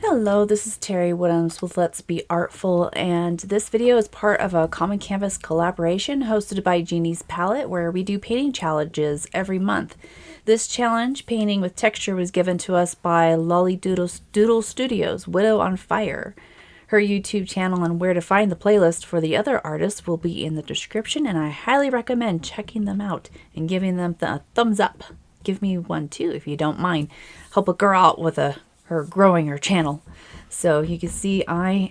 Hello, this is Terry Woodhams with Let's Be Artful, and this video is part of a Common Canvas collaboration hosted by Jeannie's Palette, where we do painting challenges every month. This challenge, Painting with Texture, was given to us by Lolly Doodle Studios, Widow on Fire. Her YouTube channel and where to find the playlist for the other artists will be in the description, and I highly recommend checking them out and giving them a thumbs up. Give me one too if you don't mind. Help a girl out with her growing her channel. So you can see I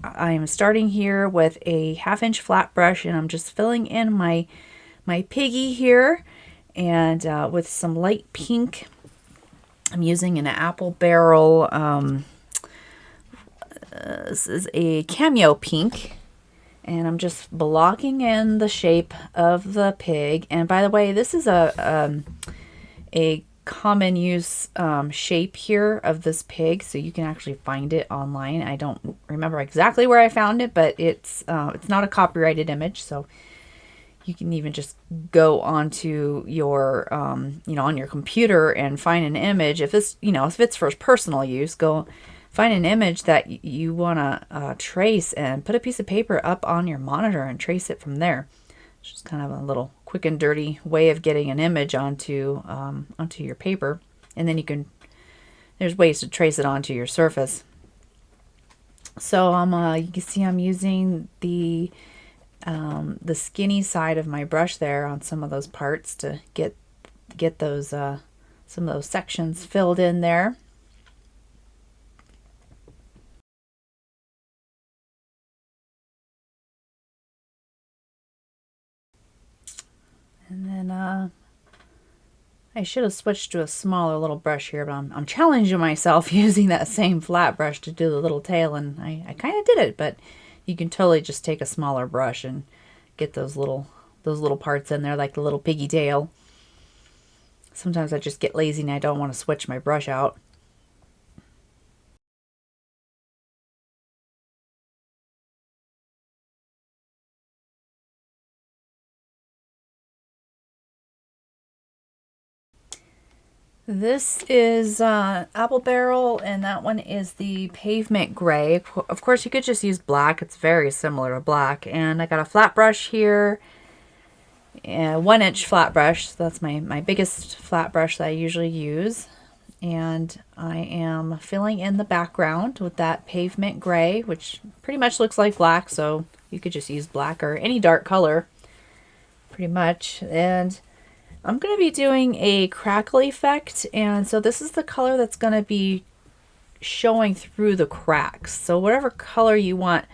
am starting here with a 1/2 inch flat brush, and I'm just filling in my piggy here, and with some light pink. I'm using an Apple Barrel. This is a Cameo Pink, and I'm just blocking in the shape of the pig. And by the way, this is a common use shape here of this pig, so you can actually find it online. I don't remember exactly where I found it, but it's not a copyrighted image, so you can even just go onto your on your computer and find an image. If it's if it's for personal use, go find an image that you want to trace and put a piece of paper up on your monitor and trace it from there. It's just kind of a little quick and dirty way of getting an image onto your paper, and then there's ways to trace it onto your surface. So you can see I'm using the skinny side of my brush there on some of those parts to get those some of those sections filled in there. And then I should have switched to a smaller little brush here, but I'm challenging myself using that same flat brush to do the little tail, and I kind of did it, but you can totally just take a smaller brush and get those little parts in there, like the little piggy tail. Sometimes I just get lazy and I don't want to switch my brush out. This is Apple Barrel, and that one is the Pavement Gray. Of course, you could just use black. It's very similar to black. And I got a flat brush here, a 1-inch flat brush. So that's my biggest flat brush that I usually use. And I am filling in the background with that Pavement Gray, which pretty much looks like black. So you could just use black or any dark color, pretty much. And I'm going to be doing a crackle effect, and so this is the color that's going to be showing through the cracks. So whatever color you want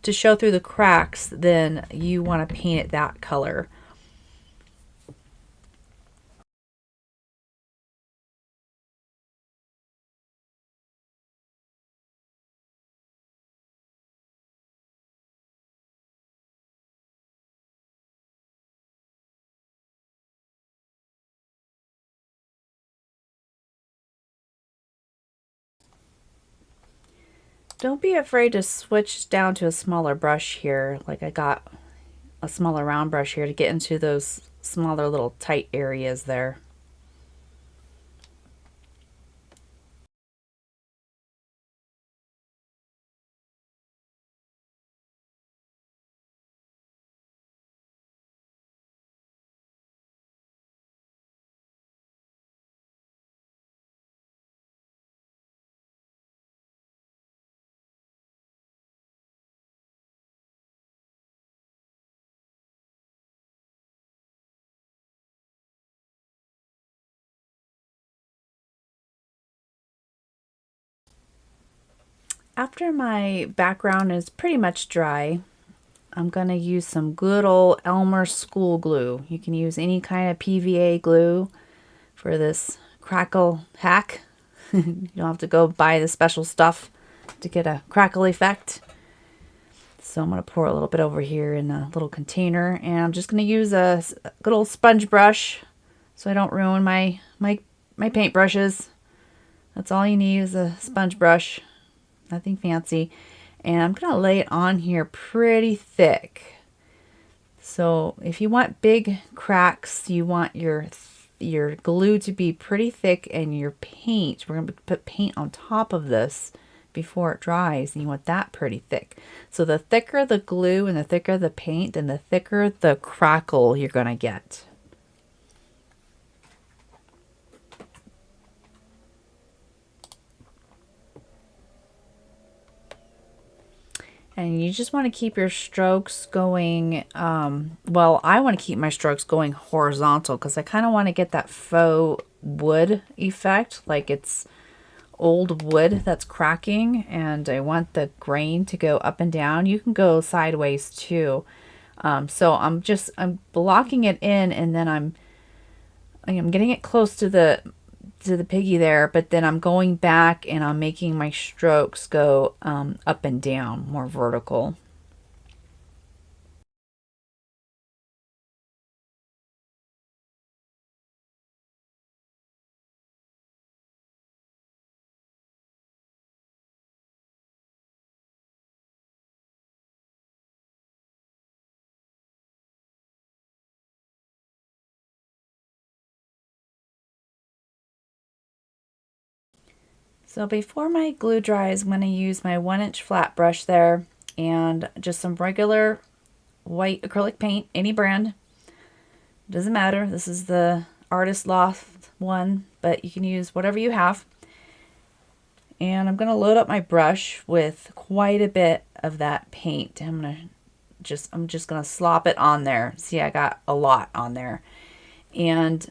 to show through the cracks, then you want to paint it that color. Don't be afraid to switch down to a smaller brush here. Like I got a smaller round brush here to get into those smaller little tight areas there. After my background is pretty much dry, I'm going to use some good old Elmer school glue. You can use any kind of PVA glue for this crackle hack. You don't have to go buy the special stuff to get a crackle effect. So I'm going to pour a little bit over here in a little container, and I'm just going to use a good old sponge brush so I don't ruin my paint brushes. That's all you need is a sponge brush. Nothing fancy. And I'm going to lay it on here pretty thick. So if you want big cracks, you want your glue to be pretty thick, and your paint, we're going to put paint on top of this before it dries, and you want that pretty thick. So the thicker the glue and the thicker the paint, then the thicker the crackle you're going to get. And you just want to keep your strokes going, well, I want to keep my strokes going horizontal because I kind of want to get that faux wood effect, like it's old wood that's cracking, and I want the grain to go up and down. You can go sideways too. So I'm blocking it in, and then I'm getting it close to the piggy there, but then I'm going back and I'm making my strokes go up and down, more vertical. So before my glue dries, I'm going to use my 1-inch flat brush there and just some regular white acrylic paint, any brand. Doesn't matter. This is the Artist Loft one, but you can use whatever you have. And I'm going to load up my brush with quite a bit of that paint. I'm just going to slop it on there. See, I got a lot on there. And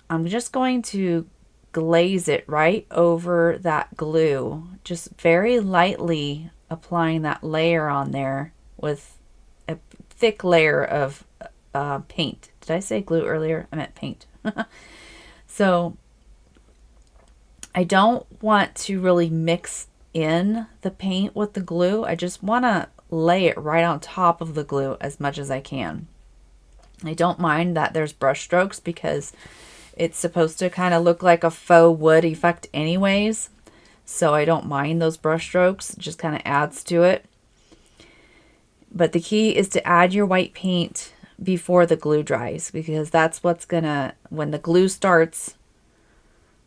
I'm just going to glaze it right over that glue, just very lightly applying that layer on there with a thick layer of paint. Did I say glue earlier? I meant paint. So I don't want to really mix in the paint with the glue. I just want to lay it right on top of the glue as much as I can. I don't mind that there's brush strokes because it's supposed to kind of look like a faux wood effect anyways. So I don't mind those brush strokes. It just kind of adds to it. But the key is to add your white paint before the glue dries, because that's what's gonna, when the glue starts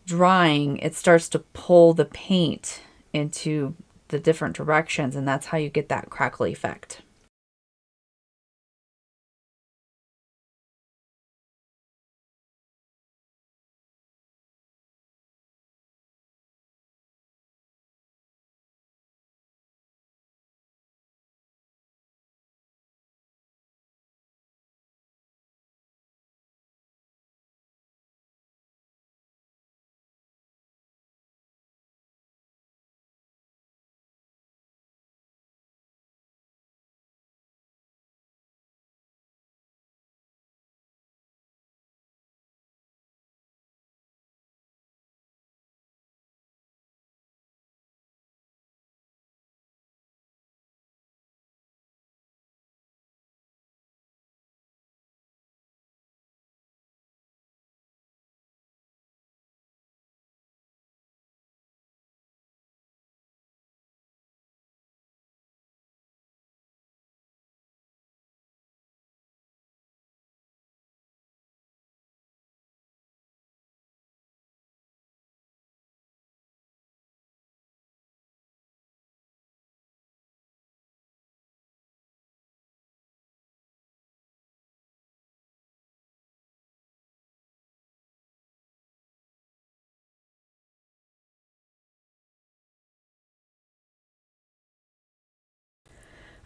drying, it starts to pull the paint into the different directions, and that's how you get that crackle effect.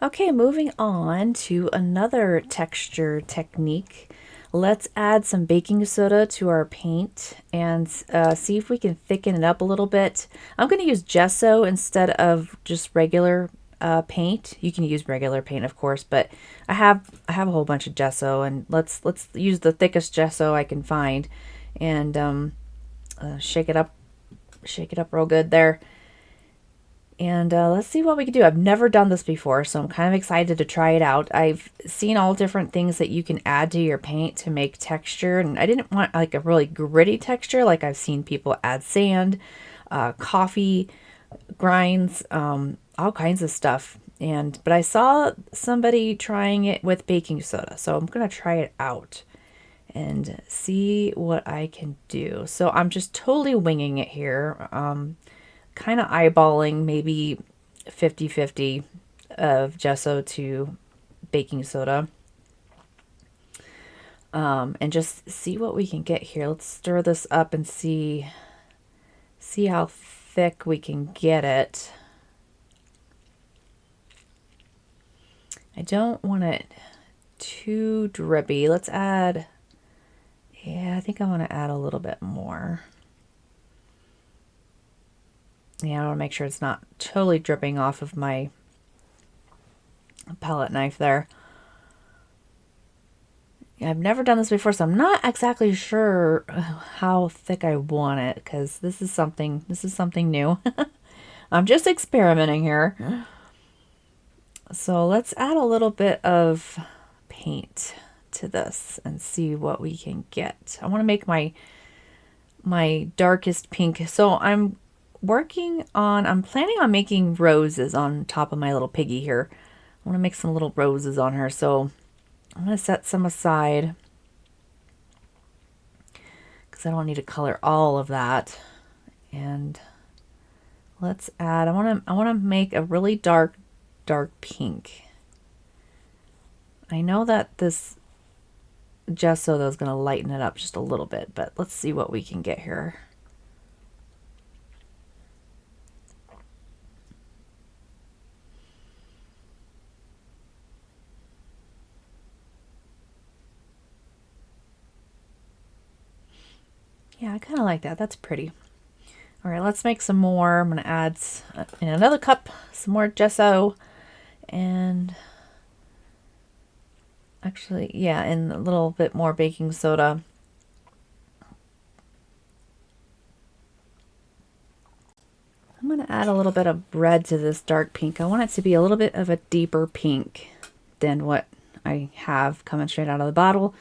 Okay, moving on to another texture technique. Let's add some baking soda to our paint and see if we can thicken it up a little bit. I'm going to use gesso instead of just regular paint. You can use regular paint, of course, but I have a whole bunch of gesso, and let's use the thickest gesso I can find, and shake it up real good there. And let's see what we can do. I've never done this before, so I'm kind of excited to try it out. I've seen all different things that you can add to your paint to make texture, and I didn't want like a really gritty texture like I've seen people add sand, coffee grinds, all kinds of stuff. But I saw somebody trying it with baking soda, so I'm gonna try it out and see what I can do. So I'm just totally winging it here. kind of eyeballing maybe 50-50 of gesso to baking soda. And just see what we can get here. Let's stir this up and see how thick we can get it. I don't want it too drippy. Let's add, yeah, I think I want to add a little bit more. Yeah, I want to make sure it's not totally dripping off of my palette knife there. I've never done this before, so I'm not exactly sure how thick I want it, because this is something new. I'm just experimenting here. So let's add a little bit of paint to this and see what we can get. I want to make my darkest pink. So I'm planning on making roses on top of my little piggy here. I want to make some little roses on her. So I'm going to set some aside because I don't need to color all of that. And let's add, I want to make a really dark pink. I know that this gesso though is going to lighten it up just a little bit, but let's see what we can get here. Yeah, I kind of like that. That's pretty. All right, let's make some more. I'm going to add in another cup some more gesso, and actually, yeah, and a little bit more baking soda. I'm going to add a little bit of red to this dark pink. I want it to be a little bit of a deeper pink than what I have coming straight out of the bottle.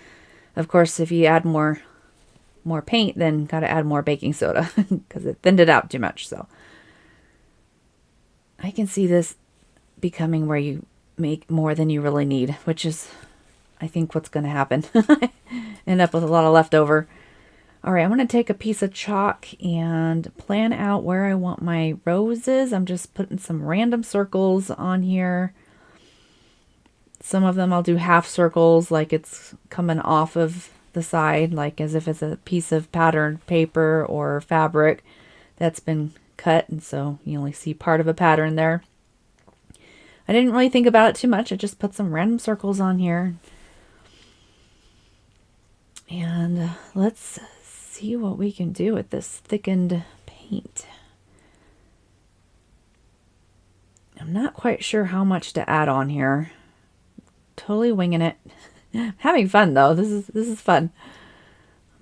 Of course, if you add more paint, then got to add more baking soda because it thinned it out too much. So I can see this becoming where you make more than you really need, which is, I think, what's going to happen. End up with a lot of leftover. All right, I'm going to take a piece of chalk and plan out where I want my roses. I'm just putting some random circles on here. Some of them I'll do half circles, like it's coming off of the side, like as if it's a piece of patterned paper or fabric that's been cut, and so you only see part of a pattern there. I didn't really think about it too much. I just put some random circles on here. And let's see what we can do with this thickened paint. I'm not quite sure how much to add on here. Totally winging it. Having fun though. This is fun.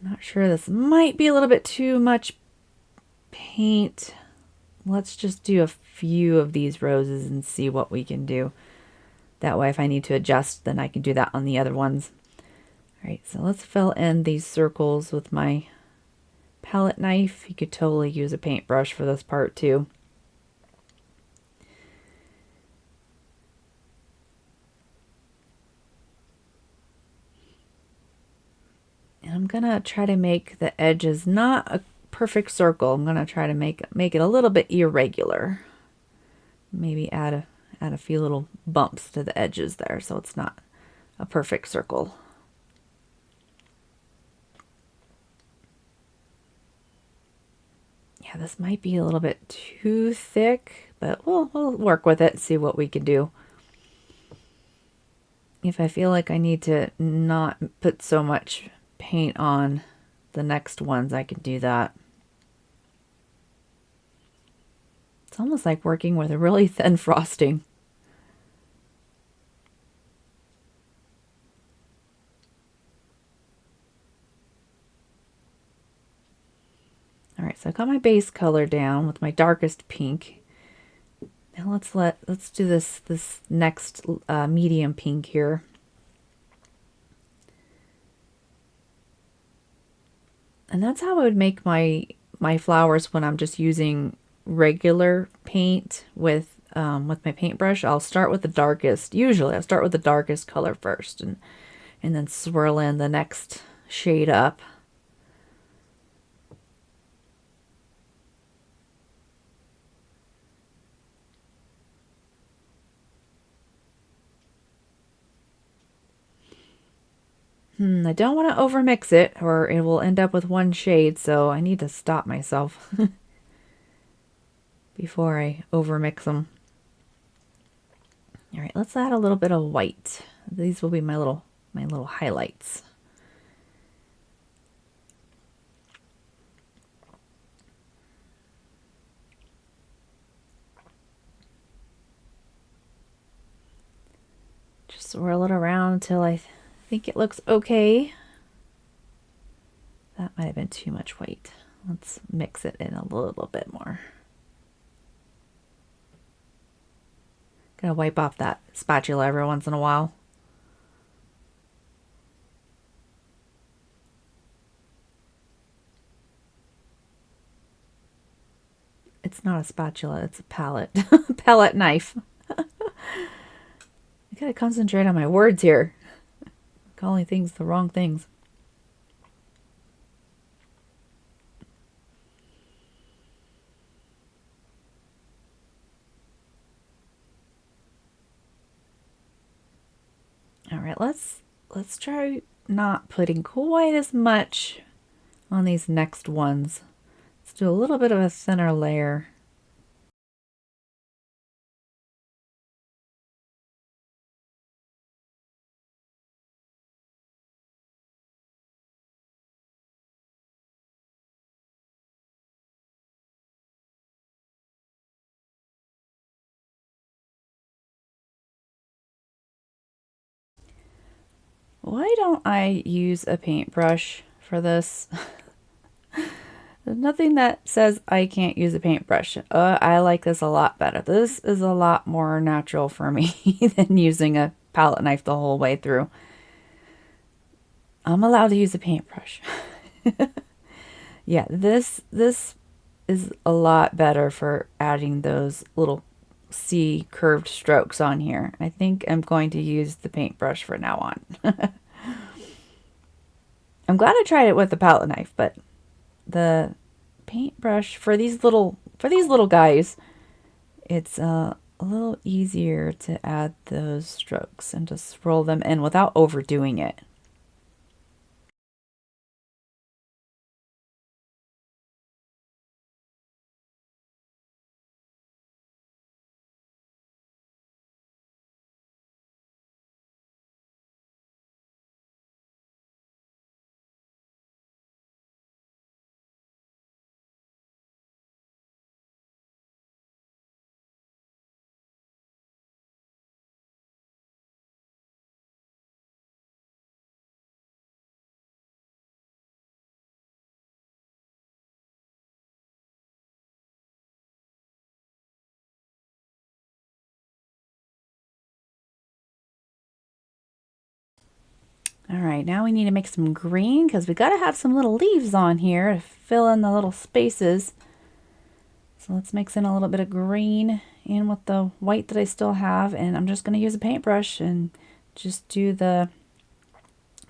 I'm not sure, this might be a little bit too much paint. Let's just do a few of these roses and see what we can do. That way if I need to adjust, then I can do that on the other ones. All right, so let's fill in these circles with my palette knife. You could totally use a paintbrush for this part too. And I'm gonna try to make the edges not a perfect circle. I'm gonna try to make it a little bit irregular. Maybe add a few little bumps to the edges there so it's not a perfect circle. Yeah, this might be a little bit too thick, but we'll work with it and see what we can do. If I feel like I need to not put so much paint on the next ones, I can do that. It's almost like working with a really thin frosting. All right, so I got my base color down with my darkest pink. Now let's do this next medium pink here. And that's how I would make my flowers when I'm just using regular paint with my paintbrush. I'll start with the darkest. Usually I'll start with the darkest color first and then swirl in the next shade up. I don't want to overmix it or it will end up with one shade, so I need to stop myself before I overmix them. All right, let's add a little bit of white. These will be my little highlights. Just swirl it around until I think it looks okay. That might have been too much white. Let's mix it in a little bit more. Gotta wipe off that spatula every once in a while. It's not a spatula, it's a palette. Palette knife. I gotta concentrate on my words here. Calling things the wrong things. All right, let's try not putting quite as much on these next ones. Let's do a little bit of a thinner layer. Why don't I use a paintbrush for this? There's nothing that says I can't use a paintbrush. I like this a lot better. This is a lot more natural for me than using a palette knife the whole way through. I'm allowed to use a paintbrush. Yeah, this is a lot better for adding those little C curved strokes on here. I think I'm going to use the paintbrush for now on. I'm glad I tried it with the palette knife, but the paintbrush for these little guys, it's a little easier to add those strokes and just roll them in without overdoing it. All right, now we need to make some green because we got to have some little leaves on here to fill in the little spaces. So let's mix in a little bit of green in with the white that I still have, and I'm just going to use a paintbrush and just do the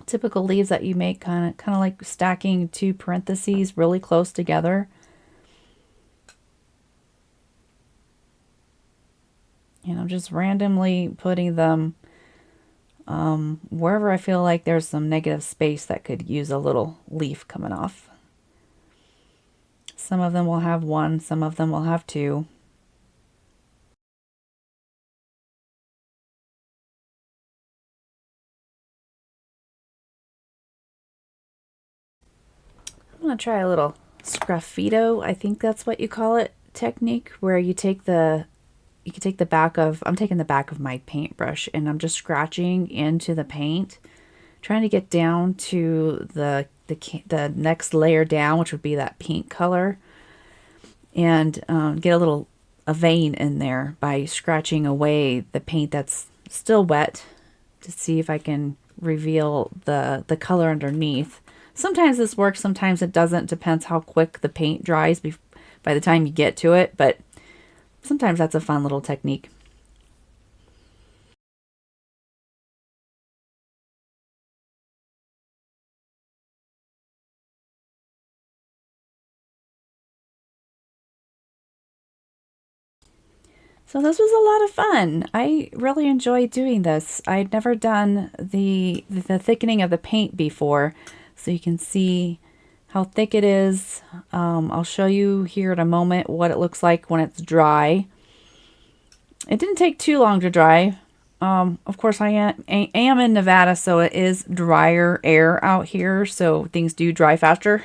typical leaves that you make, kind of like stacking two parentheses really close together. And I'm just randomly putting them wherever I feel like there's some negative space that could use a little leaf coming off. Some of them will have one, some of them will have two. I'm going to try a little sgraffito, I think that's what you call it, technique, where you take the back of, I'm taking the back of my paintbrush and I'm just scratching into the paint, trying to get down to the next layer down, which would be that pink color, and get a vein in there by scratching away the paint that's still wet to see if I can reveal the color underneath. Sometimes this works, sometimes it doesn't. Depends how quick the paint dries by the time you get to it, but sometimes that's a fun little technique. So this was a lot of fun. I really enjoyed doing this. I'd never done the thickening of the paint before, so you can see how thick it is. I'll show you here in a moment what it looks like when it's dry. It didn't take too long to dry. Of course, I am in Nevada, so it is drier air out here, so things do dry faster.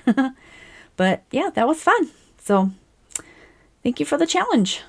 But yeah, that was fun. So thank you for the challenge.